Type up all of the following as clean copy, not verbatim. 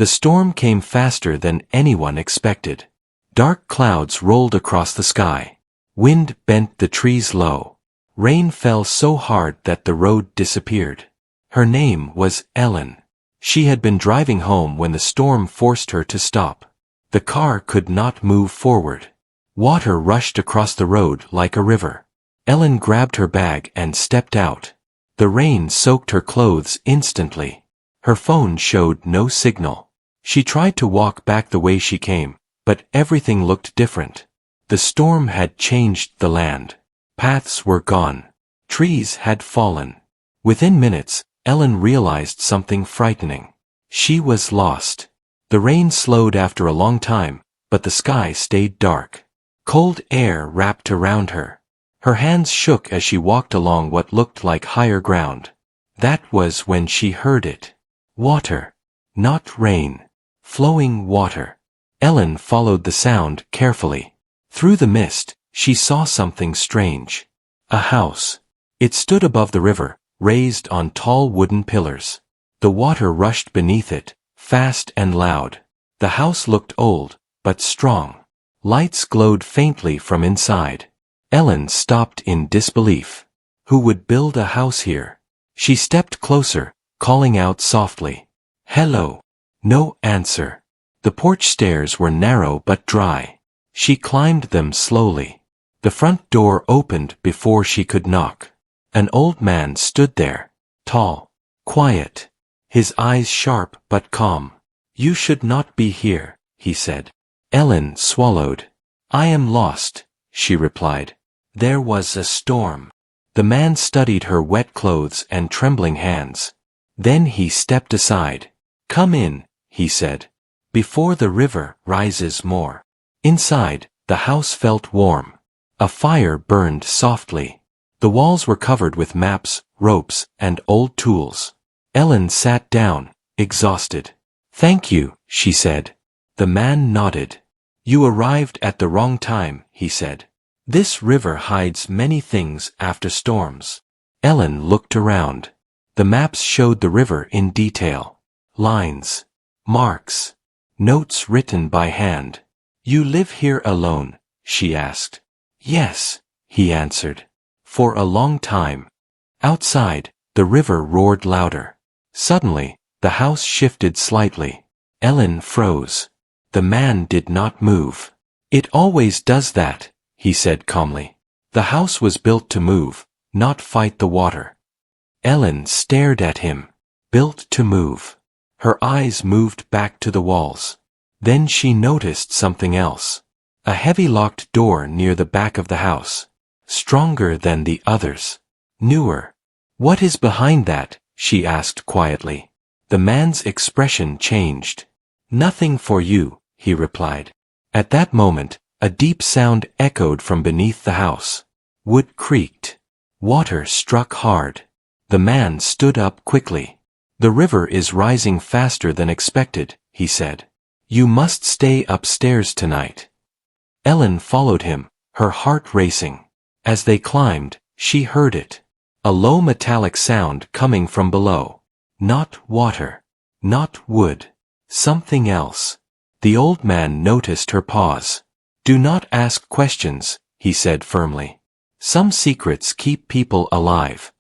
The storm came faster than anyone expected. Dark clouds rolled across the sky. Wind bent the trees low. Rain fell so hard that the road disappeared. Her name was Ellen. She had been driving home when the storm forced her to stop. The car could not move forward. Water rushed across the road like a river. Ellen grabbed her bag and stepped out. The rain soaked her clothes instantly. Her phone showed no signal. She tried to walk back the way she came, but everything looked different. The storm had changed the land. Paths were gone. Trees had fallen. Within minutes, Ellen realized something frightening. She was lost. The rain slowed after a long time, but the sky stayed dark. Cold air wrapped around her. Her hands shook as she walked along what looked like higher ground. That was when she heard it. Water. Not rain. Flowing water. Ellen followed the sound carefully. Through the mist, she saw something strange. A house. It stood above the river, raised on tall wooden pillars. The water rushed beneath it, fast and loud. The house looked old, but strong. Lights glowed faintly from inside. Ellen stopped in disbelief. Who would build a house here? She stepped closer, calling out softly. Hello. No answer. The porch stairs were narrow but dry. She climbed them slowly. The front door opened before she could knock. An old man stood there. Tall. Quiet. His eyes sharp but calm. You should not be here, he said. Ellen swallowed. I am lost, she replied. There was a storm. The man studied her wet clothes and trembling hands. Then he stepped aside. Come in, he said. Before the river rises more. Inside, the house felt warm. A fire burned softly. The walls were covered with maps, ropes, and old tools. Ellen sat down, exhausted. Thank you, she said. The man nodded. You arrived at the wrong time, he said. This river hides many things after storms. Ellen looked around. The maps showed the river in detail. Lines. Marks. Notes written by hand. You live here alone? She asked. Yes, he answered. For a long time. Outside, the river roared louder. Suddenly, the house shifted slightly. Ellen froze. The man did not move. It always does that, he said calmly. The house was built to move, not fight the water. Ellen stared at him. Built to move. Her eyes moved back to the walls. Then she noticed something else. A heavy locked door near the back of the house. Stronger than the others. Newer. What is behind that? She asked quietly. The man's expression changed. Nothing for you, he replied. At that moment, a deep sound echoed from beneath the house. Wood creaked. Water struck hard. The man stood up quickly. The river is rising faster than expected, he said. You must stay upstairs tonight. Ellen followed him, her heart racing. As they climbed, she heard it. A low metallic sound coming from below. Not water. Not wood. Something else. The old man noticed her pause. Do not ask questions, he said firmly. Some secrets keep people alive.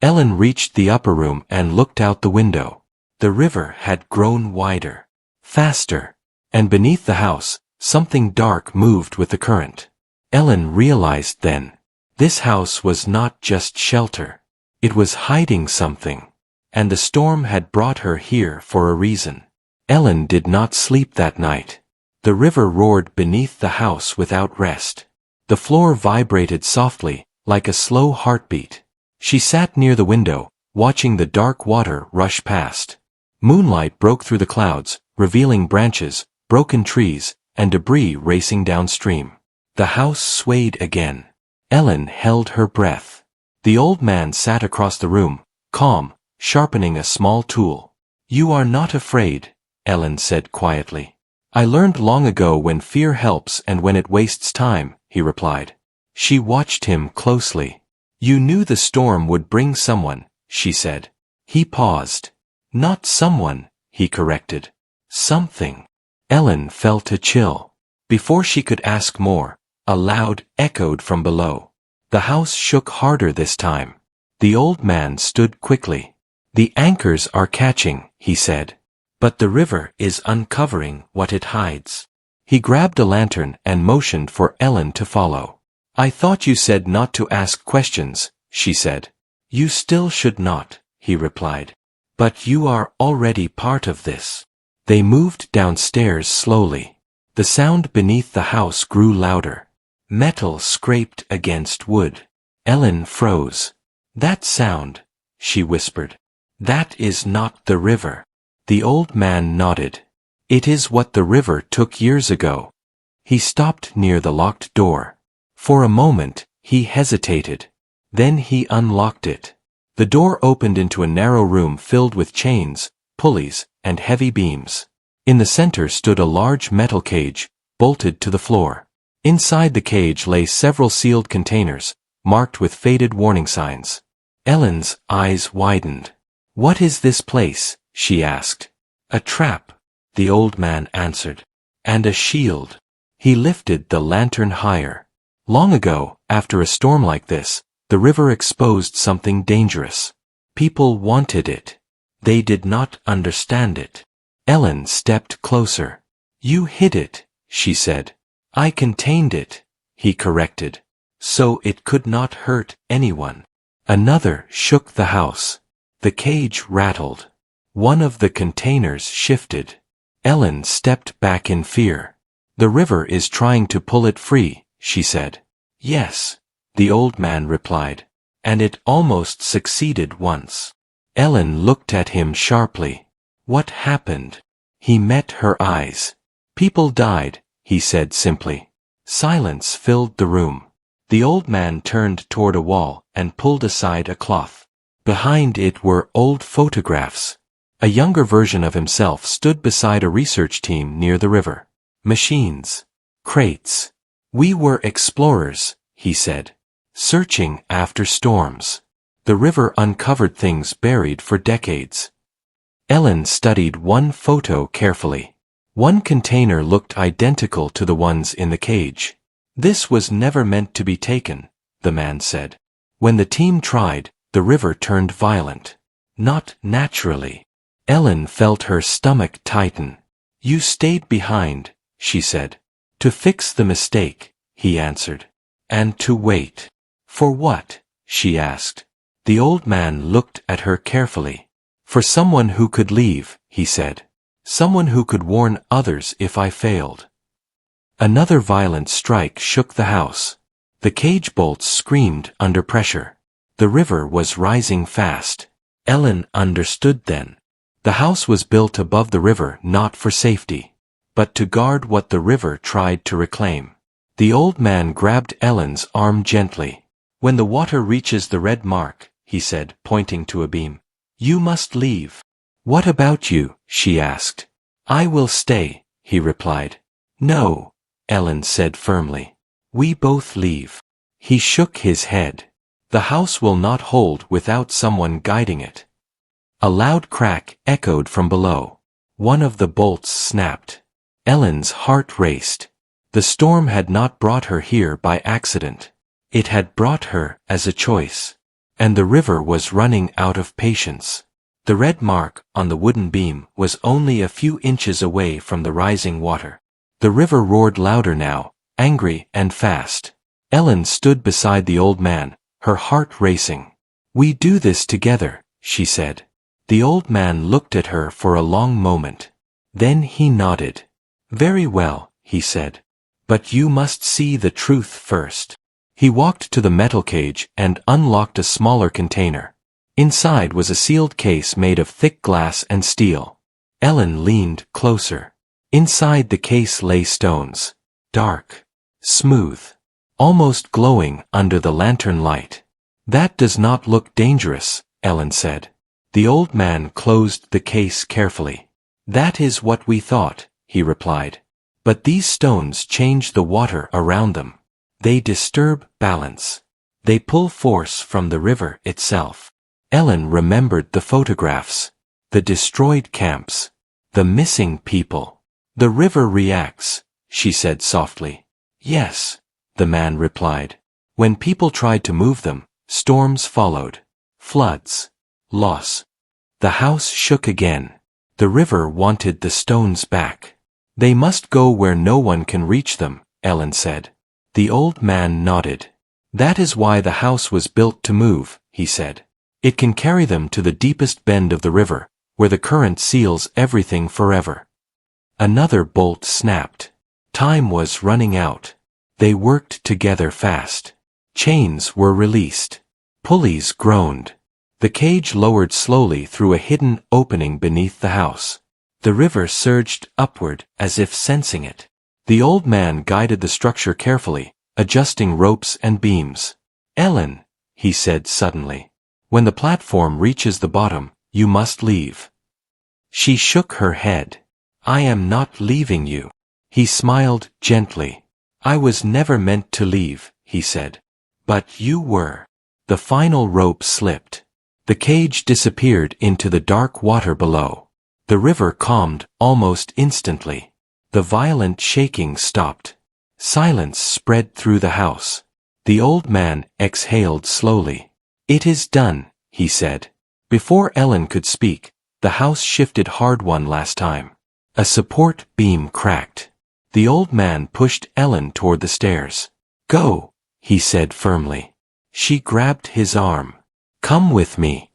Ellen reached the upper room and looked out the window. The river had grown wider. Faster. And beneath the house, something dark moved with the current. Ellen realized then. This house was not just shelter. It was hiding something. And the storm had brought her here for a reason. Ellen did not sleep that night. The river roared beneath the house without rest. The floor vibrated softly, like a slow heartbeat. She sat near the window, watching the dark water rush past. Moonlight broke through the clouds, revealing branches, broken trees, and debris racing downstream. The house swayed again. Ellen held her breath. The old man sat across the room, calm, sharpening a small tool. You are not afraid, Ellen said quietly. I learned long ago when fear helps and when it wastes time, he replied. She watched him closely. You knew the storm would bring someone, she said. He paused. Not someone, he corrected. Something. Ellen felt a chill. Before she could ask more, a loud echoed from below. The house shook harder this time. The old man stood quickly. "The anchors are catching," he said. "But the river is uncovering what it hides." He grabbed a lantern and motioned for Ellen to follow. "I thought you said not to ask questions," she said. "You still should not," he replied. "But you are already part of this." They moved downstairs slowly. The sound beneath the house grew louder. Metal scraped against wood. Ellen froze. "That sound," she whispered. "That is not the river." The old man nodded. "It is what the river took years ago." He stopped near the locked door. For a moment, he hesitated. Then he unlocked it. The door opened into a narrow room filled with chains, pulleys, and heavy beams. In the center stood a large metal cage, bolted to the floor. Inside the cage lay several sealed containers, marked with faded warning signs. Ellen's eyes widened. "What is this place?" she asked. "A trap," the old man answered. "And a shield." He lifted the lantern higher. Long ago, after a storm like this, the river exposed something dangerous. People wanted it. They did not understand it. Ellen stepped closer. "You hid it," she said. "I contained it," he corrected. "So it could not hurt anyone." Another shook the house. The cage rattled. One of the containers shifted. Ellen stepped back in fear. "The river is trying to pull it free," she said. "Yes," the old man replied. "And it almost succeeded once." Ellen looked at him sharply. "What happened?" He met her eyes. "People died," he said simply. Silence filled the room. The old man turned toward a wall and pulled aside a cloth. Behind it were old photographs. A younger version of himself stood beside a research team near the river. Machines. Crates. "We were explorers," he said. "Searching after storms. The river uncovered things buried for decades." Ellen studied one photo carefully. One container looked identical to the ones in the cage. "This was never meant to be taken," the man said. "When the team tried, the river turned violent. Not naturally." Ellen felt her stomach tighten. "You stayed behind," she said. "To fix the mistake," he answered. "And to wait." "For what?" she asked. The old man looked at her carefully. "For someone who could leave," he said. "Someone who could warn others if I failed." Another violent strike shook the house. The cage bolts screamed under pressure. The river was rising fast. Ellen understood then. The house was built above the river not for safety, but to guard what the river tried to reclaim. The old man grabbed Ellen's arm gently. "When the water reaches the red mark," he said, pointing to a beam, "you must leave." "What about you?" she asked. "I will stay," he replied. "No," Ellen said firmly. "We both leave." He shook his head. "The house will not hold without someone guiding it." A loud crack echoed from below. One of the bolts snapped. Ellen's heart raced. The storm had not brought her here by accident. It had brought her as a choice. And the river was running out of patience. The red mark on the wooden beam was only a few inches away from the rising water. The river roared louder now, angry and fast. Ellen stood beside the old man, her heart racing. "We do this together," she said. The old man looked at her for a long moment. Then he nodded. "Very well," he said. "But you must see the truth first." He walked to the metal cage and unlocked a smaller container. Inside was a sealed case made of thick glass and steel. Ellen leaned closer. Inside the case lay stones. Dark. Smooth. Almost glowing under the lantern light. "That does not look dangerous," Ellen said. The old man closed the case carefully. "That is what we thought," he replied. "But these stones change the water around them. They disturb balance. They pull force from the river itself." Ellen remembered the photographs. The destroyed camps. The missing people. The river reacts, she said softly. Yes, the man replied. When people tried to move them, storms followed. Floods. Loss. The house shook again. The river wanted the stones back. They must go where no one can reach them, Ellen said. The old man nodded. That is why the house was built to move, he said. It can carry them to the deepest bend of the river, where the current seals everything forever. Another bolt snapped. Time was running out. They worked together fast. Chains were released. Pulleys groaned. The cage lowered slowly through a hidden opening beneath the house. The river surged upward as if sensing it. The old man guided the structure carefully, adjusting ropes and beams. Ellen, he said suddenly, when the platform reaches the bottom, you must leave. She shook her head. I am not leaving you. He smiled gently. I was never meant to leave, he said. But you were. The final rope slipped. The cage disappeared into the dark water below. The river calmed almost instantly. The violent shaking stopped. Silence spread through the house. The old man exhaled slowly. It is done, he said. Before Ellen could speak, the house shifted hard one last time. A support beam cracked. The old man pushed Ellen toward the stairs. Go, he said firmly. She grabbed his arm. Come with me.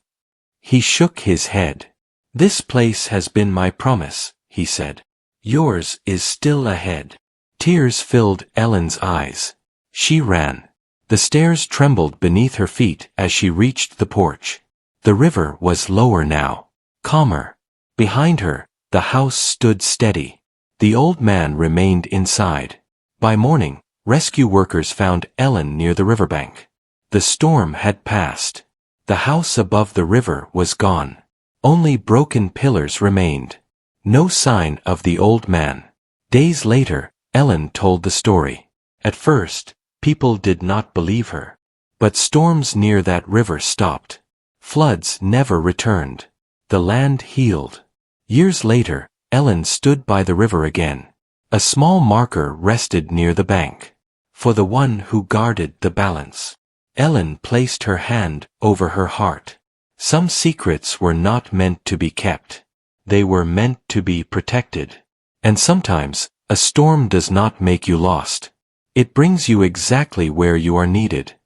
He shook his head. This place has been my promise, he said. Yours is still ahead. Tears filled Ellen's eyes. She ran. The stairs trembled beneath her feet as she reached the porch. The river was lower now, calmer. Behind her, the house stood steady. The old man remained inside. By morning, rescue workers found Ellen near the riverbank. The storm had passed. The house above the river was gone. Only broken pillars remained. No sign of the old man. Days later, Ellen told the story. At first, people did not believe her. But storms near that river stopped. Floods never returned. The land healed. Years later, Ellen stood by the river again. A small marker rested near the bank. For the one who guarded the balance. Ellen placed her hand over her heart. Some secrets were not meant to be kept. They were meant to be protected. And sometimes, a storm does not make you lost. It brings you exactly where you are needed.